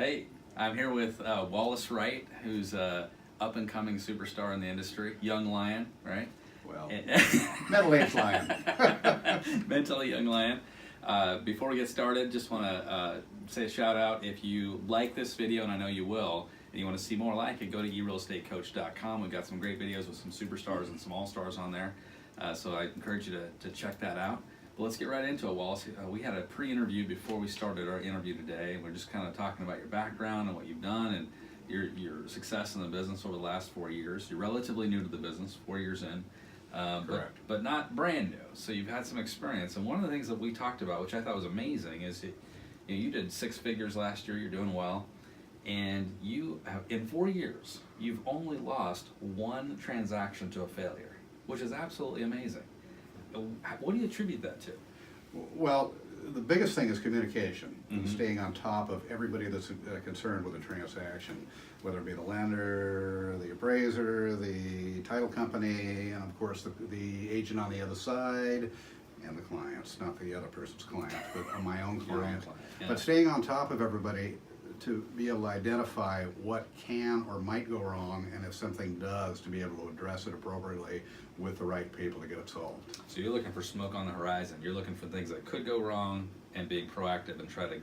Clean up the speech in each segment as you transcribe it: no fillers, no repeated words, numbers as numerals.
Hey, I'm here with Wallace Wright, who's a up-and-coming superstar in the industry, young lion, right? Well, middle-aged lion. Mentally young lion. Before we get started, just want to say a shout out. If you like this video, and I know you will, and you want to see more like it, go to eRealEstateCoach.com. We've got some great videos with some superstars and some all-stars on there. So I encourage you to check that out. But let's get right into it, Wallace. We had a pre-interview before we started our interview today. We're just kind of talking about your background and what you've done and your success in the business over the last 4 years. You're relatively new to the business, 4 years in. Correct. But not brand new. So you've had some experience. And one of the things that we talked about, which I thought was amazing, is you did 6 figures last year. You're doing well. And you have, in 4 years, you've only lost 1 transaction to a failure, which is absolutely amazing. What do you attribute that to? Well, the biggest thing is communication, Mm-hmm. staying on top of everybody that's concerned with a transaction, whether it be the lender, the appraiser, the title company, and of course the agent on the other side, and the clients, not the other person's client, but my own Your own client. client, yeah. But staying on top of everybody to be able to identify what can or might go wrong, and if something does, to be able to address it appropriately with the right people to get it solved. So you're looking for smoke on the horizon. You're looking for things that could go wrong and being proactive and try to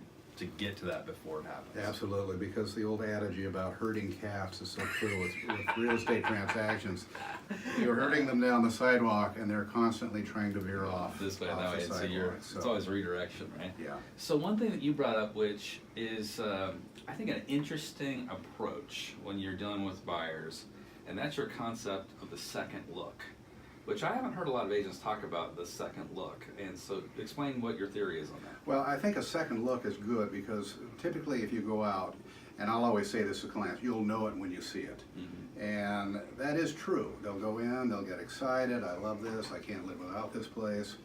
get to that before it happens. Absolutely, because the old adage about herding cats is so true with real estate transactions. You're herding them down the sidewalk, and they're constantly trying to veer off This way, off that way. the So sidewalk. it's always redirection, right? Yeah. So one thing that you brought up, which is I think an interesting approach when you're dealing with buyers, and that's your concept of the second look, which I haven't heard a lot of agents talk about the second look. And so explain what your theory is on that. Well, I think a second look is good because typically if you go out, and I'll always say this to clients, you'll know it when you see it. Mm-hmm. And that is true. They'll go in, they'll get excited, I love this, I can't live without this place.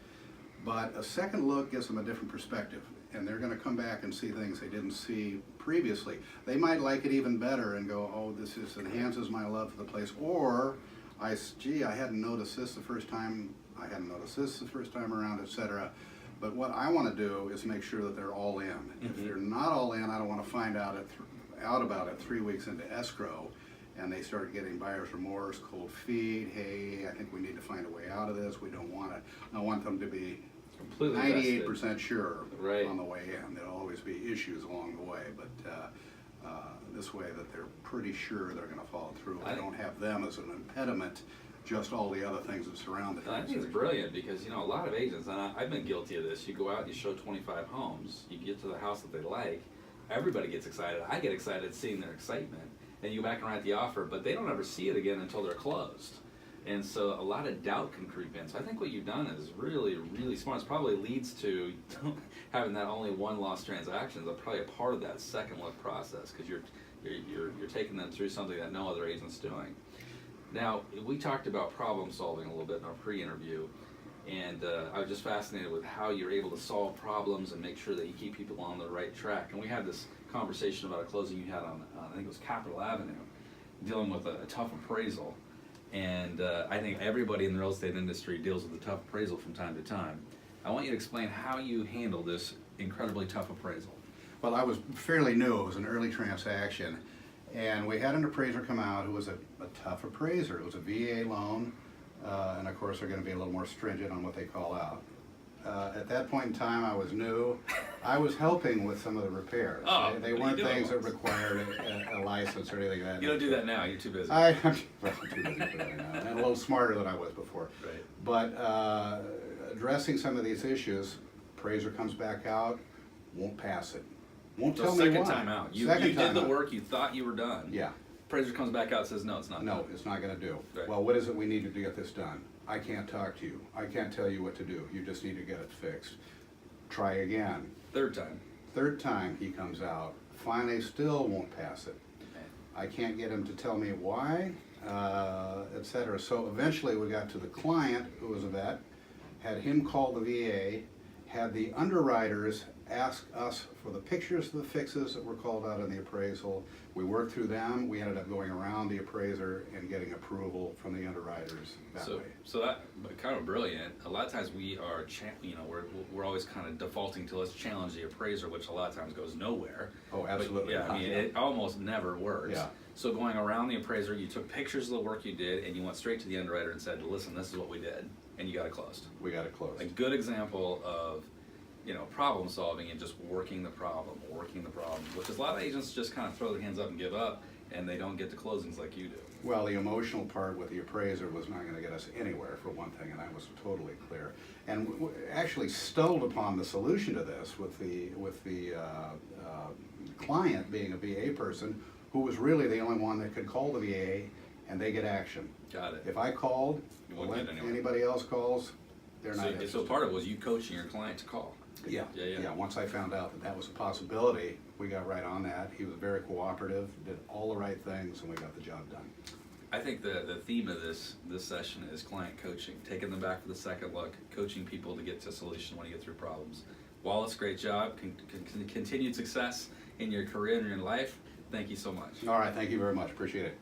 But a second look gives them a different perspective, and they're gonna come back and see things they didn't see previously. They might like it even better and go, oh, this enhances my love for the place, or gee, I hadn't noticed this the first time, I hadn't noticed this the first time around, etc. But what I want to do is make sure that they're all in. Mm-hmm. If they're not all in, I don't want to find out about it 3 weeks into escrow, and they start getting buyer's remorse, cold feet. Hey, I think we need to find a way out of this. We don't want it. I want them to be Completely 98% sure Right. on the way in. There'll always be issues along the way, but this way that they're pretty sure they're going to follow through. I don't have them as an impediment, just all the other things that surround it. I think it's brilliant because, a lot of agents, and I've been guilty of this, you go out and you show 25 homes, you get to the house that they like, everybody gets excited. I get excited seeing their excitement, and you go back and write the offer, but they don't ever see it again until they're closed. And so a lot of doubt can creep in. So I think what you've done is really, really smart. It probably leads to having that only 1 lost transaction is probably a part of that second look process because you're taking them through something that no other agent's doing. Now, we talked about problem solving a little bit in our pre-interview, and I was just fascinated with how you're able to solve problems and make sure that you keep people on the right track. And we had this conversation about a closing you had on, I think it was Capitol Avenue, dealing with a tough appraisal. And I think everybody in the real estate industry deals with a tough appraisal from time to time. I want you to explain how you handle this incredibly tough appraisal. Well, I was fairly new. It was an early transaction. And we had an appraiser come out who was a tough appraiser. It was a VA loan. And of course, they're going to be a little more stringent on what they call out. At that point in time, I was new. I was helping with some of the repairs. Oh, they weren't things that required a license or anything like that. You don't do that now, you're too busy. I'm too busy for that now. And a little smarter than I was before. Right. But addressing some of these issues, appraiser comes back out, won't pass it. Won't So tell me why. second time out. You Second did time the out. work, you thought you were done. Yeah. Appraiser comes back out and says, no, it's not No, done. it's not going to do. Right. Well, what is it we need to do to get this done? I can't talk to you. I can't tell you what to do. You just need to get it fixed. Try again. Third time. Third time he comes out, finally still won't pass it. I can't get him to tell me why, etc. So eventually we got to the client, who was a vet, had him call the VA, had the underwriters ask us for the pictures of the fixes that were called out in the appraisal. We worked through them. We ended up going around the appraiser and getting approval from the underwriters that way. So that kind of brilliant. A lot of times we are, we're always kind of defaulting to let's challenge the appraiser, which a lot of times goes nowhere. Oh, absolutely. But, yeah, I mean, it almost never works. Yeah. So going around the appraiser, you took pictures of the work you did, and you went straight to the underwriter and said, listen, this is what we did, and you got it closed. We got it closed. A good example of, problem solving and just working the problem, which is a lot of agents just kind of throw their hands up and give up, and they don't get to closings like you do. Well, the emotional part with the appraiser was not going to get us anywhere, for one thing, and that was totally clear. And actually stumbled upon the solution to this with the client being a VA person who was really the only one that could call the VA, and they get action. Got it. If I called, You wouldn't get anywhere. Anybody else calls, they're not So interested. part of it was you coaching your client to call. Yeah. Once I found out that was a possibility, we got right on that. He was very cooperative, did all the right things, and we got the job done. I think the theme of this session is client coaching, taking them back for the second look, coaching people to get to a solution when you get through problems. Wallace, great job. Continued success in your career and in your life. Thank you so much. All right, thank you very much. Appreciate it.